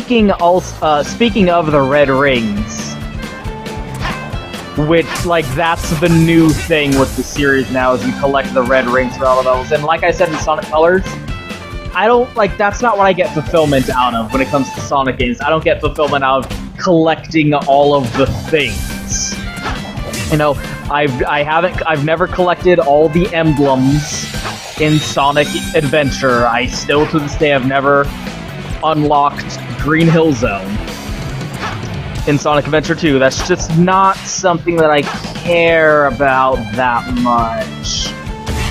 speaking of the red rings, which, like, that's the new thing with the series now, is you collect the red rings for all the levels. And like I said in Sonic Colors, I don't, like, that's not what I get fulfillment out of when it comes to Sonic games. I don't get fulfillment out of collecting all of the things. You know, I've never collected all the emblems in Sonic Adventure. I still, to this day, have never unlocked Green Hill Zone in Sonic Adventure 2. That's just not something that I care about that much.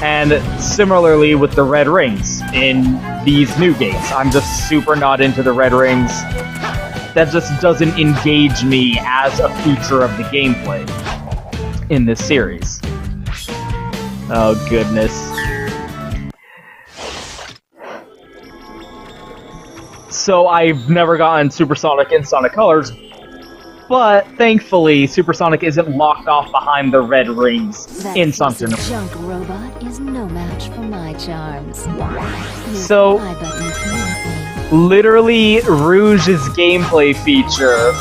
And similarly with the red rings in these new games. I'm just super not into the red rings. That just doesn't engage me as a feature of the gameplay in this series. Oh goodness. So I've never gotten Supersonic in Sonic Colors, but thankfully Supersonic isn't locked off behind the red rings in Sonic Adventure. Junk robot is no match for my charms. So, literally, Rouge's gameplay feature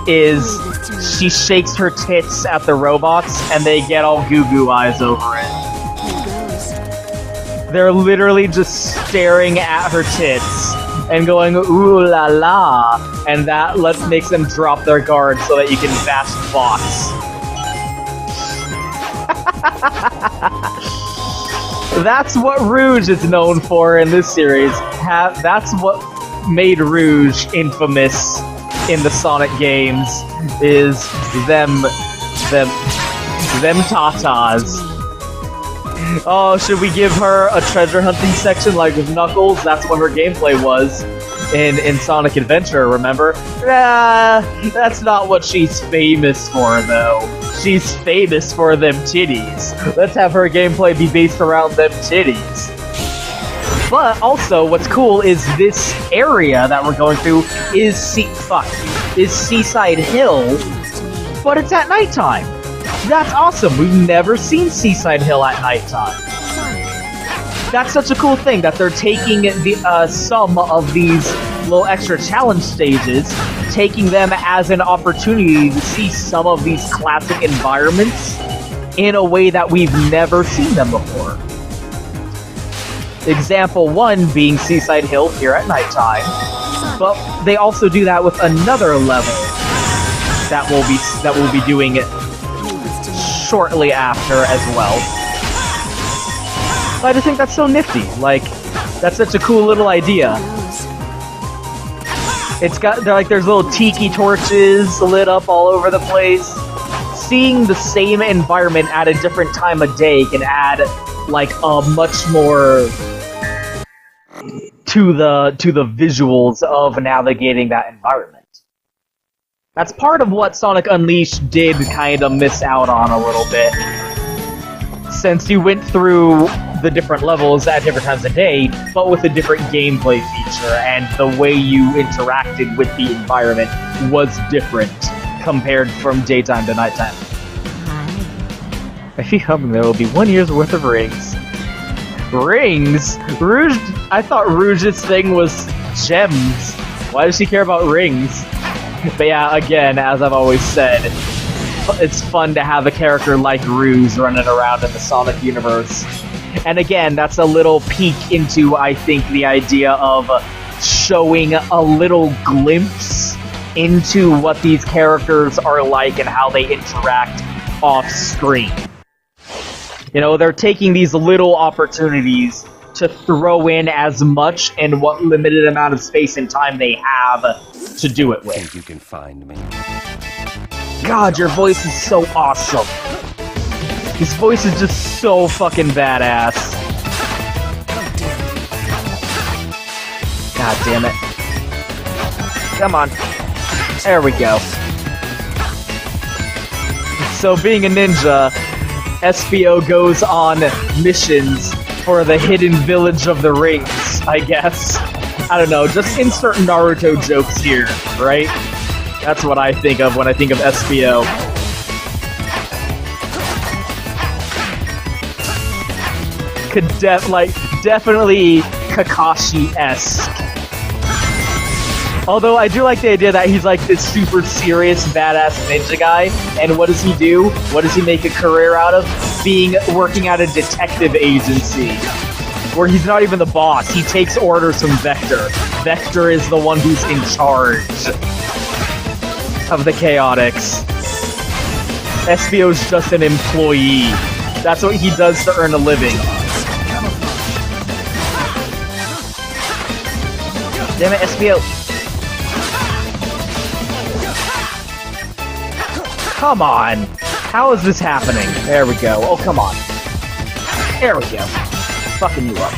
is she shakes her tits at the robots and they get all goo-goo eyes over it. They're literally just staring at her tits and going, ooh la la, and that makes them drop their guard so that you can bash Fox. That's what Rouge is known for in this series. That's what made Rouge infamous in the Sonic games, is them tatas. Oh, should we give her a treasure hunting section like with Knuckles? That's what her gameplay was in Sonic Adventure, remember? That's not what she's famous for, though. She's famous for them titties. Let's have her gameplay be based around them titties. But also, what's cool is this area that we're going through is Seaside Hill, but it's at nighttime. That's awesome. We've never seen Seaside Hill at nighttime. That's such a cool thing that they're taking some of these little extra challenge stages, taking them as an opportunity to see some of these classic environments in a way that we've never seen them before. Example 1 being Seaside Hill here at nighttime, but they also do that with another level that we'll be doing it shortly after as well. I just think that's so nifty. Like, that's such a cool little idea. There's little tiki torches lit up all over the place. Seeing the same environment at a different time of day can add, like, a much more to the visuals of navigating that environment. That's part of what Sonic Unleashed did kind of miss out on a little bit. Since you went through the different levels at different times of day, but with a different gameplay feature, and the way you interacted with the environment was different compared from daytime to nighttime. I feel hoping there will be 1 year's worth of rings. Rings? Rouge? I thought Rouge's thing was gems. Why does she care about rings? But yeah, again, as I've always said, it's fun to have a character like Rouge running around in the Sonic universe. And again, that's a little peek into, I think, the idea of showing a little glimpse into what these characters are like and how they interact off-screen. You know, they're taking these little opportunities to throw in as much in what limited amount of space and time they have to do it with. Think you can find me? God, your voice is so awesome. His voice is just so fucking badass. God damn it. Come on. There we go. So being a ninja, SBO goes on missions for the hidden village of the rings, I guess. I don't know, just insert Naruto jokes here, right? That's what I think of when I think of SBO. Definitely Kakashi-esque. Although I do like the idea that he's like this super serious, badass ninja guy, and what does he do? What does he make a career out of? Working at a detective agency, where he's not even the boss. He takes orders from Vector. Vector is the one who's in charge of the Chaotix. Espio's just an employee. That's what he does to earn a living. Damn it, Espio. Come on! How is this happening? There we go. Oh, come on. There we go. Fucking you up.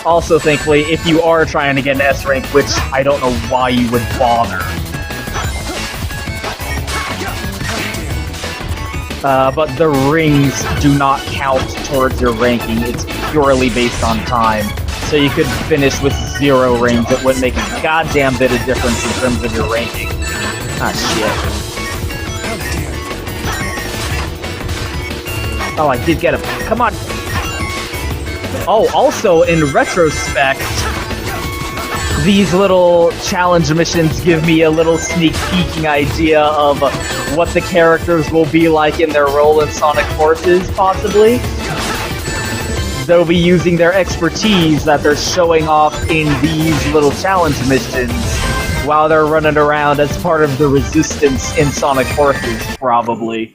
Also, thankfully, if you are trying to get an S rank, which I don't know why you would bother. But the rings do not count towards your ranking. It's purely based on time. So you could finish with 0 rings. It wouldn't make a goddamn bit of difference in terms of your ranking. Ah, shit. Oh, I did get him. Come on. Oh, also, in retrospect, these little challenge missions give me a little sneak peeking idea of what the characters will be like in their role in Sonic Forces, possibly. They'll be using their expertise that they're showing off in these little challenge missions while they're running around as part of the resistance in Sonic Forces, probably.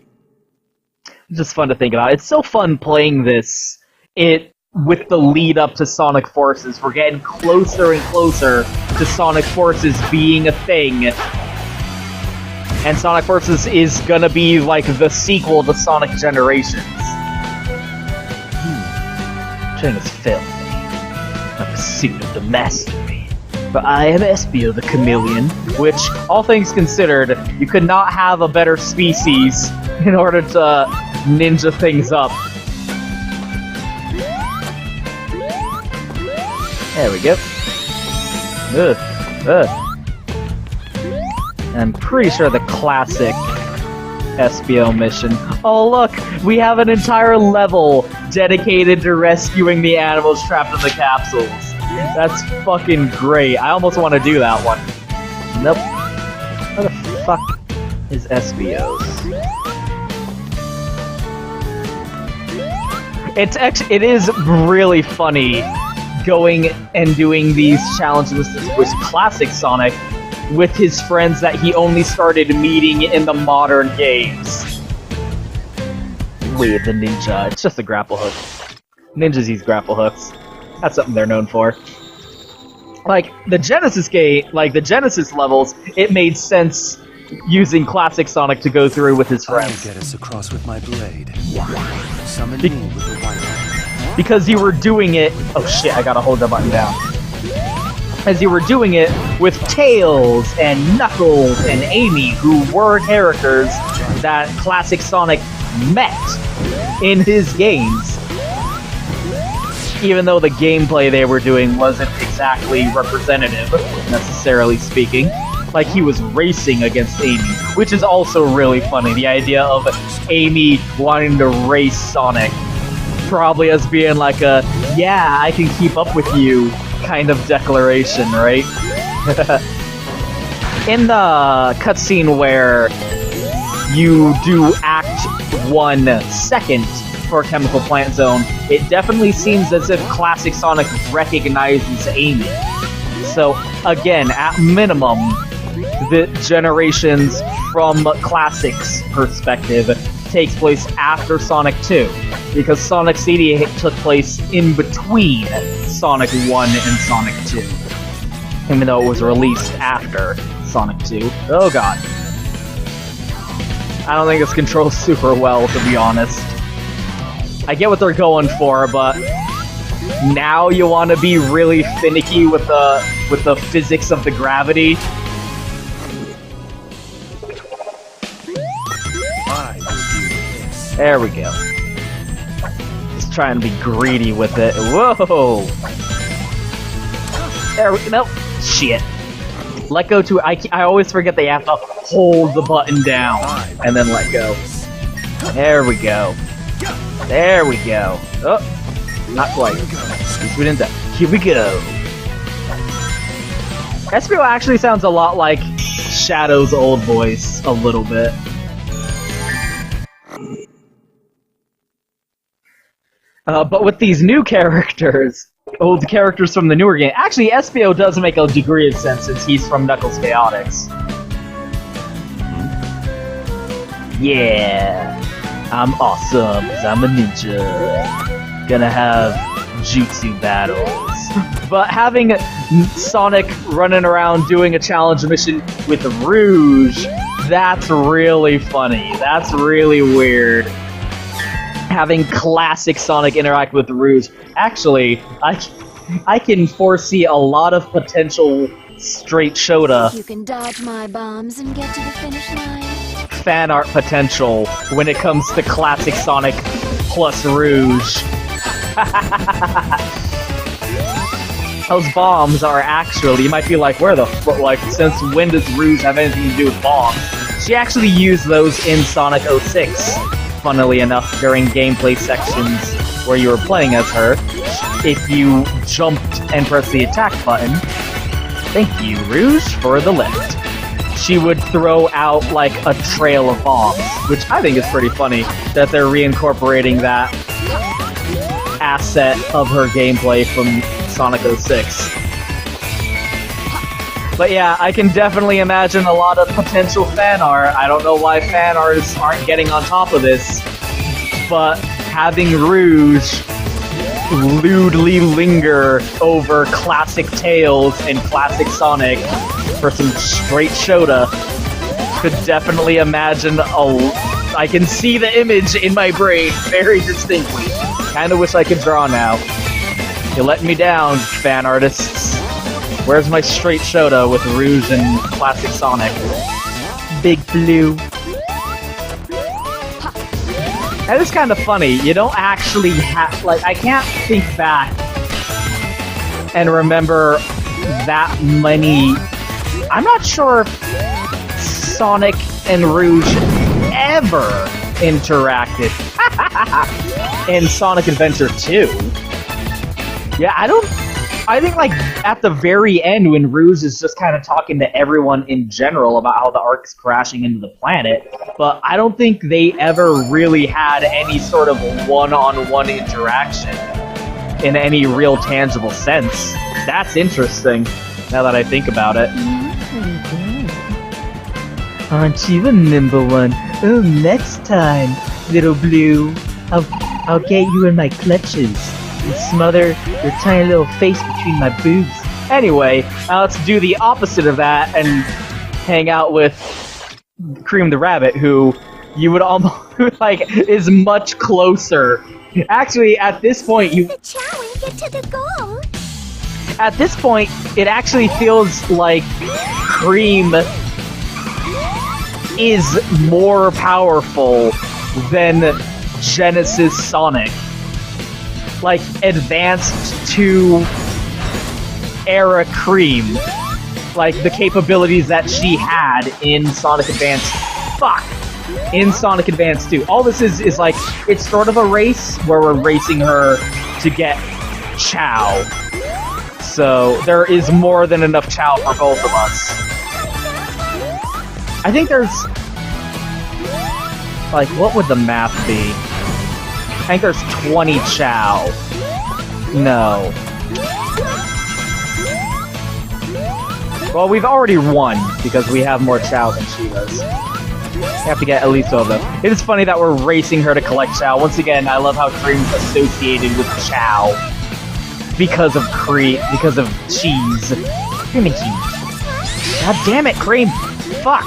It's just fun to think about. It's so fun playing this with the lead up to Sonic Forces. We're getting closer and closer to Sonic Forces being a thing. And Sonic Forces is gonna be like the sequel to Sonic Generations. Train is filthy. A pursuit of the mastery. But I am Espio the Chameleon, which, all things considered, you could not have a better species in order to ninja things up. There we go. I'm pretty sure the classic Espio mission. Oh look, we have an entire level dedicated to rescuing the animals trapped in the capsules. That's fucking great. I almost want to do that one. Nope. Where the fuck is Espio's? It is really funny going and doing these challenges with classic Sonic with his friends that he only started meeting in the modern games. Weird, the ninja. It's just a grapple hook. Ninjas use grapple hooks. That's something they're known for. Like, the Genesis game, like the Genesis levels, it made sense using classic Sonic to go through with his friends. I'll get us across with my blade. Summon me with the white. Because you were doing it... Oh shit, I gotta hold the button down. As you were doing it with Tails and Knuckles and Amy, who were characters that classic Sonic met in his games. Even though the gameplay they were doing wasn't exactly representative, necessarily speaking. Like, he was racing against Amy, which is also really funny. The idea of Amy wanting to race Sonic. Probably as being like a, yeah, I can keep up with you kind of declaration, right? In the cutscene where you do Act 1 second for Chemical Plant Zone, it definitely seems as if classic Sonic recognizes Amy. So, again, at minimum, the Generations from Classic's perspective takes place after Sonic 2, because Sonic CD took place in between Sonic 1 and Sonic 2, even though it was released after Sonic 2. Oh god. I don't think this controls super well, to be honest. I get what they're going for, but now you want to be really finicky with the physics of the gravity. There we go. Just trying to be greedy with it. Whoa! There we go. Nope. Shit. Let go to... I always forget they have to hold the button down and then let go. There we go. There we go. Oh! Not quite. At least we didn't die. Here we go. SPO actually sounds a lot like Shadow's old voice, a little bit. But with these new characters, the characters from the newer game, actually SPO does make a degree of sense since he's from Knuckles Chaotix. Yeah, I'm awesome because I'm a ninja. Gonna have jutsu battles. But having Sonic running around doing a challenge mission with Rouge, that's really funny. That's really weird. Having classic Sonic interact with Rouge. Actually, I can foresee a lot of potential straight Shota. You can dodge my bombs and get to the finish line. Fan art potential when it comes to classic Sonic plus Rouge. Those bombs are actually, you might be like, where the fuck, like, since when does Rouge have anything to do with bombs? She actually used those in Sonic 06, funnily enough, during gameplay sections where you were playing as her. If you jumped and pressed the attack button, thank you, Rouge, for the lift. She would throw out, like, a trail of bombs, which I think is pretty funny, that they're reincorporating that asset of her gameplay from Sonic 06. But yeah, I can definitely imagine a lot of potential fan art. I don't know why fan artists aren't getting on top of this, but having Rouge lewdly linger over classic Tails and classic Sonic for some straight Shota, could definitely imagine I can see the image in my brain very distinctly. Kinda wish I could draw now. You let me down, fan artists. Where's my straight Shota with Rouge and classic Sonic? Big Blue. That is kind of funny. You don't actually have, like, I can't think back and remember that many. I'm not sure if Sonic and Rouge ever interacted in Sonic Adventure 2. Yeah, I think, like, at the very end when Rouge is just kind of talking to everyone in general about how the Ark's crashing into the planet, but I don't think they ever really had any sort of one-on-one interaction in any real tangible sense. That's interesting, now that I think about it. Aren't you a nimble one? Oh, next time, little Blue. I'll get you in my clutches and smother your tiny little face between my boobs. Anyway, let's do the opposite of that and hang out with Cream the Rabbit, who you would almost, like, is much closer. Actually, at this point, The chow and get to the goal. At this point, it actually feels like Cream is more powerful than Genesis Sonic. Like, advanced to era Cream. Like, the capabilities that she had in Sonic Advance. In Sonic Advance 2. All this is like, it's sort of a race where we're racing her to get Chow. So, there is more than enough Chow for both of us. I think there's... like, what would the math be? I think there's 20 Chow. No. Well, we've already won, because we have more Chow than she does. We have to get at least all of them. It is funny that we're racing her to collect Chow. Once again, I love how Cream's associated with Chow. Because of because of cheese. Cream and cheese. God damn it, Cream! Fuck!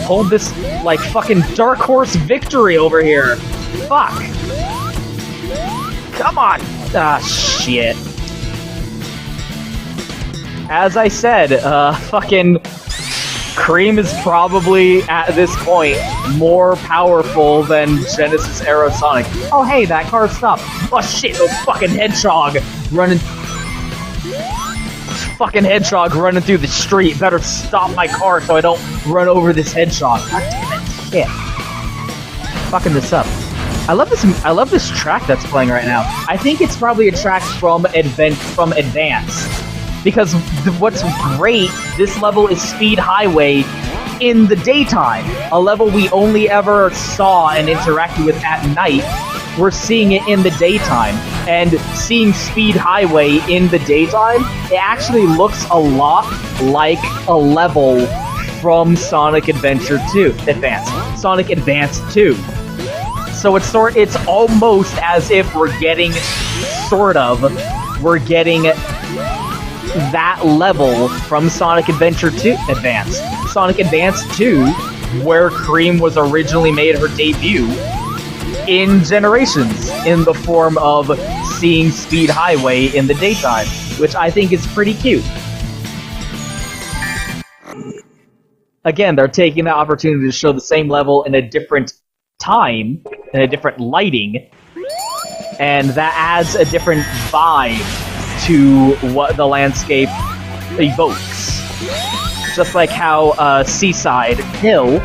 Hold this, like, fucking Dark Horse victory over here! Fuck! Come on! Ah, shit. As I said, fucking Cream is probably, at this point, more powerful than Genesis era Sonic. Oh hey, that car stopped! Oh shit, those fucking hedgehog running... Fucking hedgehog running through the street. Better stop my car so I don't run over this hedgehog. God damn it, shit. Fucking this up. I love this track that's playing right now. I think it's probably a track from Advance. Because what's great, this level is Speed Highway in the daytime. A level we only ever saw and interacted with at night. We're seeing it in the daytime. And seeing Speed Highway in the daytime, it actually looks a lot like a level from Sonic Adventure 2 Advance. Sonic Advance 2. So it's almost as if we're getting that level from Sonic Adventure 2 Advance. Sonic Advance 2, where Cream was originally made her debut in Generations, in the form of seeing Speed Highway in the daytime, which I think is pretty cute. Again, they're taking the opportunity to show the same level in a different time, in a different lighting, and that adds a different vibe to what the landscape evokes. Just like how Seaside Hill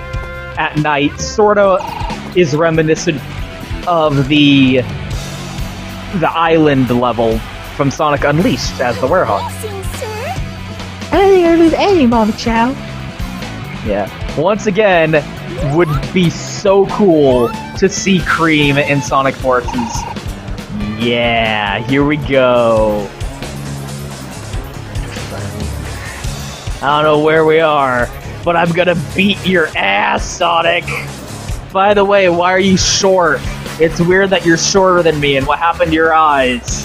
at night sorta is reminiscent of the island level from Sonic Unleashed as the warehouse. Hey, Mama Chow. Yeah. Once again, would be so cool to see Cream in Sonic Forces. Yeah, here we go. I don't know where we are, but I'm gonna beat your ass, Sonic! By the way, why are you short? It's weird that you're shorter than me, and what happened to your eyes?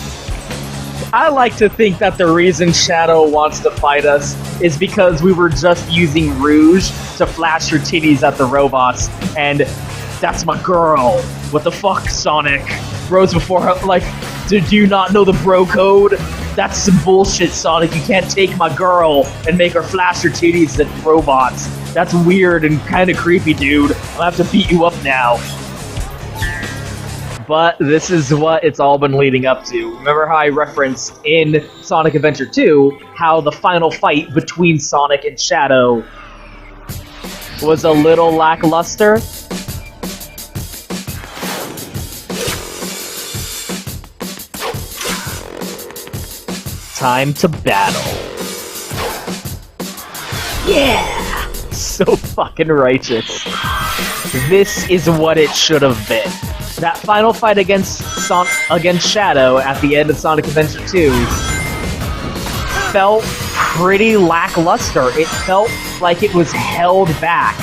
I like to think that the reason Shadow wants to fight us is because we were just using Rouge to flash your titties at the robots, and that's my girl. What the fuck, Sonic? Bros before her, like, did you not know the bro code? That's some bullshit, Sonic. You can't take my girl and make her flash her titties at robots. That's weird and kind of creepy, dude. I'll have to beat you up now. But this is what it's all been leading up to. Remember how I referenced in Sonic Adventure 2 how the final fight between Sonic and Shadow was a little lackluster? Time to battle. Yeah! So fucking righteous. This is what it should have been. That final fight against Shadow at the end of Sonic Adventure 2 felt pretty lackluster. It felt like it was held back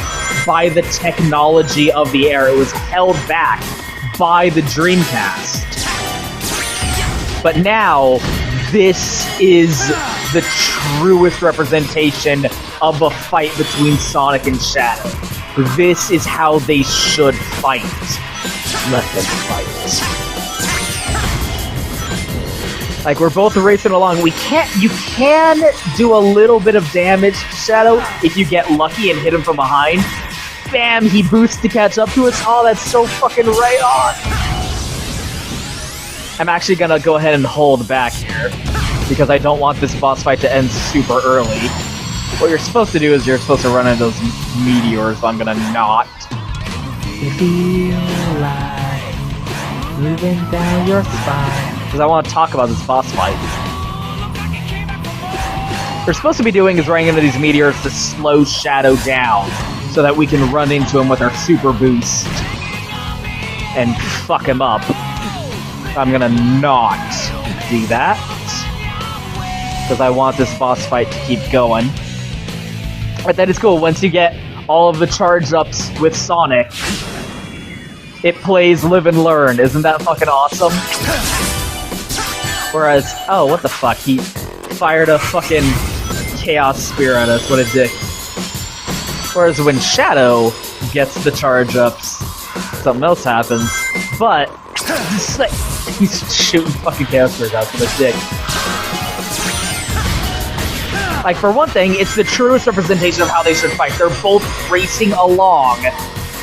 by the technology of the era. It was held back by the Dreamcast. But now, this is the truest representation of a fight between Sonic and Shadow. This is how they should fight. Let them fight. Like, we're both racing along. You can do a little bit of damage to Shadow if you get lucky and hit him from behind. Bam! He boosts to catch up to us. Oh, that's so fucking right on! I'm actually gonna go ahead and hold back here, because I don't want this boss fight to end super early. What you're supposed to do is you're supposed to run into those meteors, but I'm gonna not. You feel like moving down your spine. Because I want to talk about this boss fight. What we're supposed to be doing is running into these meteors to slow Shadow down, so that we can run into him with our super boost and fuck him up. I'm gonna not do that, because I want this boss fight to keep going. But that is cool. Once you get all of the charge-ups with Sonic, it plays Live and Learn. Isn't that fucking awesome? Whereas, oh, what the fuck? He fired a fucking Chaos Spear at us. What a dick. Whereas when Shadow gets the charge-ups, something else happens. But, just like, he's shooting fucking Chaos Spears out. What a dick. Like, for one thing, it's the truest representation of how they should fight. They're both racing along,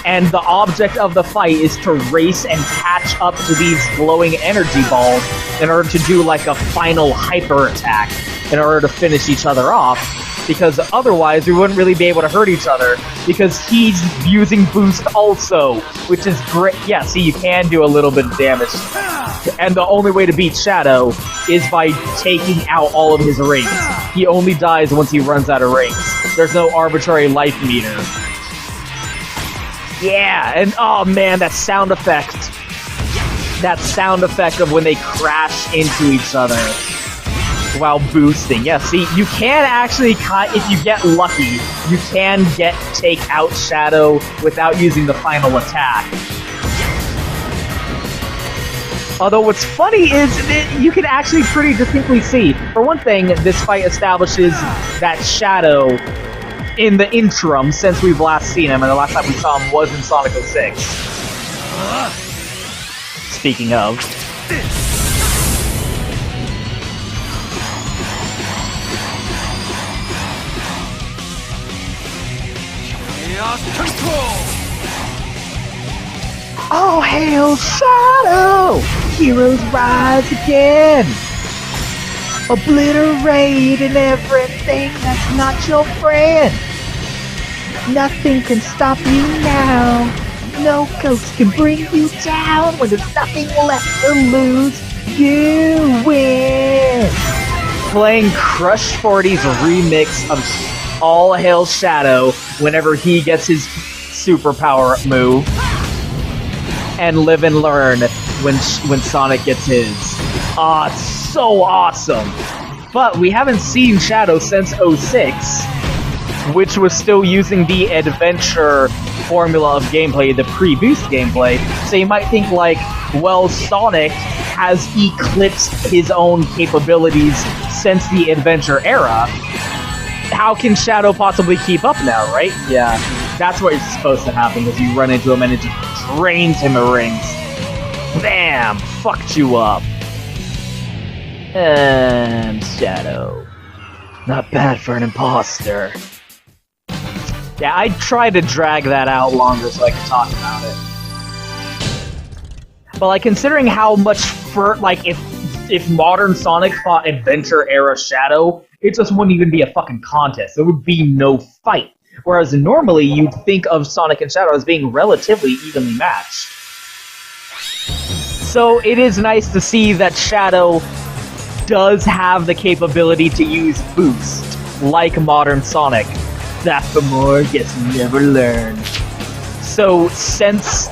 and the object of the fight is to race and catch up to these glowing energy balls in order to do, like, a final hyper attack in order to finish each other off, because otherwise we wouldn't really be able to hurt each other, because he's using boost also, which is great. Yeah, see, you can do a little bit of damage. And the only way to beat Shadow is by taking out all of his rings. He only dies once he runs out of rings. There's no arbitrary life meter. Yeah, and oh man, that sound effect. That sound effect of when they crash into each other while boosting. Yeah, see, you can actually, if you get lucky, you can take out Shadow without using the final attack. Although what's funny is that you can actually pretty distinctly see. For one thing, this fight establishes that Shadow, in the interim, since we've last seen him, and the last time we saw him was in Sonic 06. Speaking of. Oh, hail Shadow! Heroes rise again! Obliterating everything that's not your friend! Nothing can stop you now! No ghost can bring you down! When there's nothing left to lose, you win! Playing Crush 40's remix of All Hail Shadow whenever he gets his superpower move. And Live and Learn when Sonic gets his. Ah, it's so awesome! But we haven't seen Shadow since 06, which was still using the adventure formula of gameplay, the pre-boost gameplay. So you might think like, well, Sonic has eclipsed his own capabilities since the adventure era. How can Shadow possibly keep up now, right? Yeah, that's what is supposed to happen, if you run into him and it just drains him of rings. Bam! Fucked you up. And Shadow. Not bad for an imposter. Yeah, I tried to drag that out longer so I could talk about it. But like, considering how much if modern Sonic fought Adventure era Shadow, it just wouldn't even be a fucking contest. There would be no fight. Whereas normally you'd think of Sonic and Shadow as being relatively evenly matched. So it is nice to see that Shadow does have the capability to use Boost, like modern Sonic. That for more gets never learned. So since,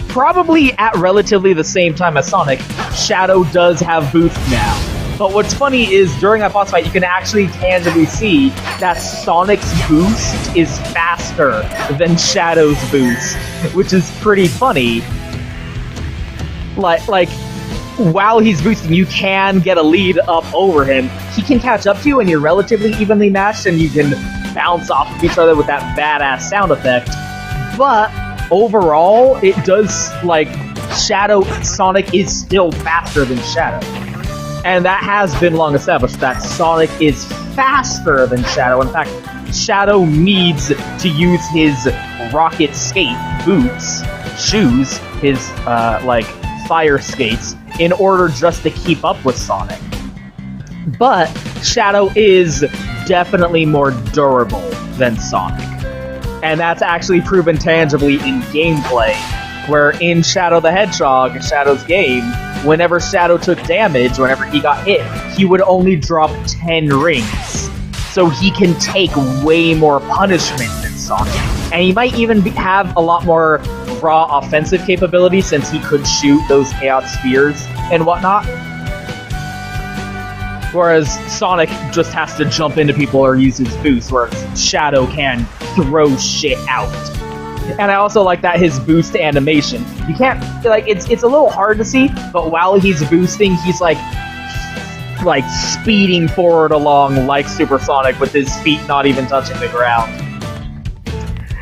probably at relatively the same time as Sonic, Shadow does have Boost now. But what's funny is, during that boss fight, you can actually tangibly see that Sonic's boost is faster than Shadow's boost, which is pretty funny. Like, while he's boosting, you can get a lead up over him. He can catch up to you, and you're relatively evenly matched, and you can bounce off of each other with that badass sound effect. But overall, it does, Sonic is still faster than Shadow. And that has been long established, that Sonic is faster than Shadow. In fact, Shadow needs to use his rocket skate boots, shoes, his, fire skates, in order just to keep up with Sonic. But Shadow is definitely more durable than Sonic. And that's actually proven tangibly in gameplay, where in Shadow the Hedgehog, Shadow's game, whenever Shadow took damage, whenever he got hit, he would only drop 10 rings. So he can take way more punishment than Sonic. And he might even have a lot more raw offensive capability, since he could shoot those Chaos Spheres and whatnot. Whereas Sonic just has to jump into people or use his boost, whereas Shadow can throw shit out. And I also like that his boost animation. You can't, it's a little hard to see, but while he's boosting, he's like speeding forward along like Supersonic with his feet not even touching the ground.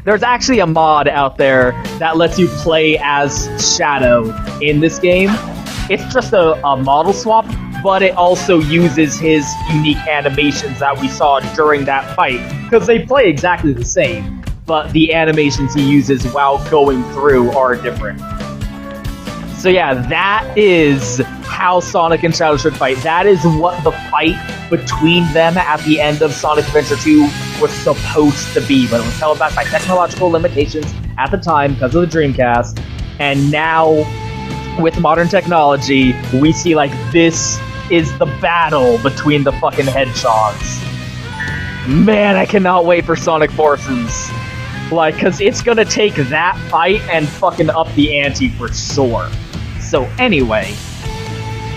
There's actually a mod out there that lets you play as Shadow in this game. It's just a model swap, but it also uses his unique animations that we saw during that fight, because they play exactly the same, but the animations he uses while going through are different. So yeah, that is how Sonic and Shadow should fight. That is what the fight between them at the end of Sonic Adventure 2 was supposed to be, but it was held back by technological limitations at the time because of the Dreamcast. And now, with modern technology, we see, like, this is the battle between the fucking hedgehogs. Man, I cannot wait for Sonic Forces. Like, cause it's gonna take that fight and fucking up the ante for sure. So anyway,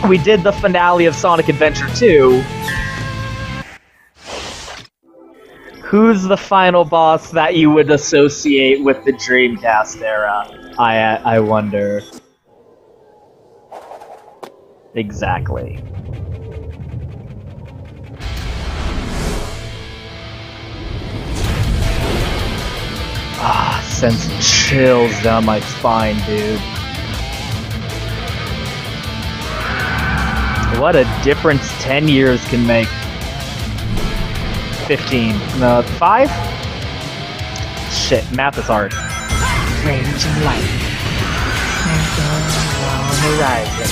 we did the finale of Sonic Adventure 2. Who's the final boss that you would associate with the Dreamcast era? I wonder. Exactly. Ah, sends chills down my spine, dude. What a difference 10 years can make. 15. No, 5? Shit, math is hard. Raging light. On the horizon.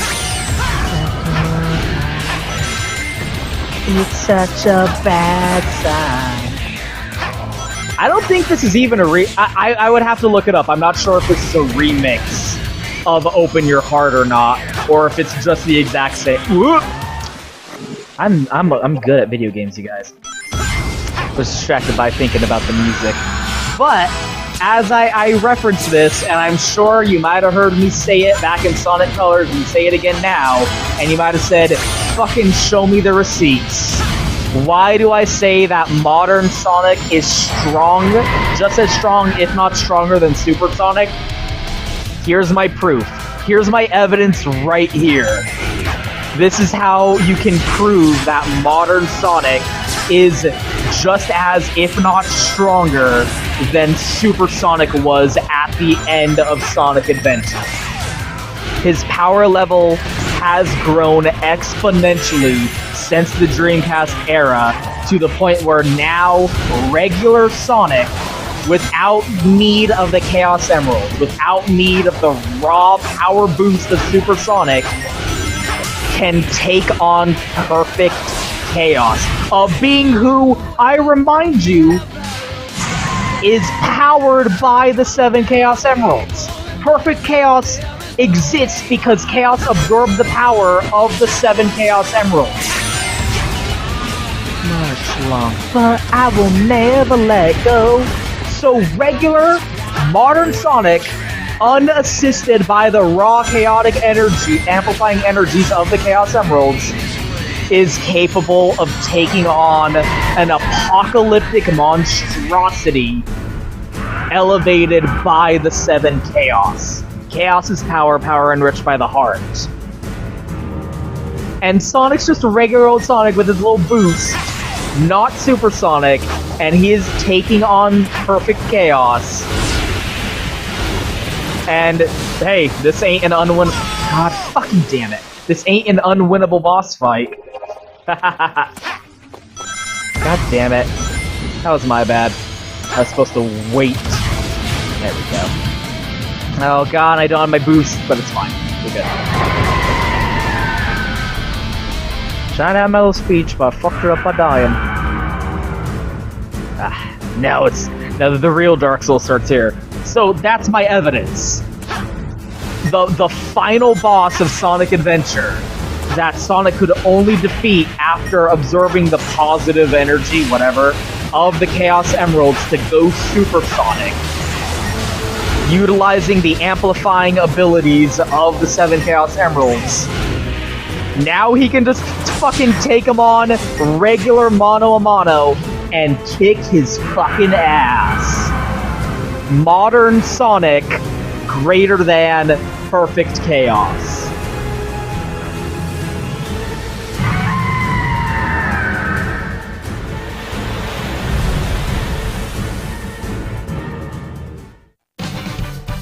It's such a bad sign. I don't think this is even a I would have to look it up. I'm not sure if this is a remix of Open Your Heart or not, or if it's just the exact same. Whoop! I'm good at video games, you guys. I was distracted by thinking about the music. But as I reference this, and I'm sure you might have heard me say it back in Sonic Colors and say it again now, and you might have said, fucking show me the receipts. Why do I say that modern Sonic is strong, just as strong, if not stronger than Super Sonic? Here's my proof. Here's my evidence right here. This is how you can prove that modern Sonic is just as, if not stronger, than Super Sonic was at the end of Sonic Adventure. His power level has grown exponentially since the Dreamcast era, to the point where now regular Sonic, without need of the Chaos Emerald, without need of the raw power boost of Super Sonic, can take on perfect chaos. A being who, I remind you, is powered by the 7 Chaos Emeralds. Perfect chaos exists because chaos absorbed the power of the 7 Chaos Emeralds. Much longer, but I will never let go. So regular, modern Sonic, unassisted by the raw chaotic energy, amplifying energies of the Chaos Emeralds, is capable of taking on an apocalyptic monstrosity elevated by the 7 Chaos. Chaos is power, power enriched by the heart. And Sonic's just a regular old Sonic with his little boost, not Super Sonic, and he is taking on perfect chaos. And, hey, this ain't an unwinnable... God fucking damn it. This ain't an unwinnable boss fight. God damn it. That was my bad. I was supposed to wait. There we go. Oh god, I don't have my boost, but it's fine. We're good. Trying to have my little speech, but I fucked her up by dying. Now the real Dark Souls starts here. So that's my evidence. The final boss of Sonic Adventure that Sonic could only defeat after absorbing the positive energy, whatever, of the Chaos Emeralds to go Super Sonic, utilizing the amplifying abilities of the 7 Chaos Emeralds. Now he can just fucking take him on regular mano-a-mano and kick his fucking ass. Modern Sonic greater than perfect chaos.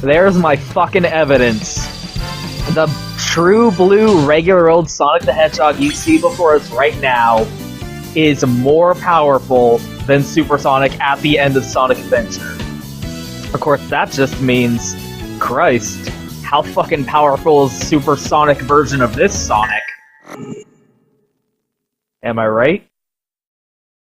There's my fucking evidence. The true blue regular old Sonic the Hedgehog you see before us right now is more powerful than Super Sonic at the end of Sonic Adventure. Of course, that just means, Christ, how fucking powerful is Super Sonic version of this Sonic? Am I right?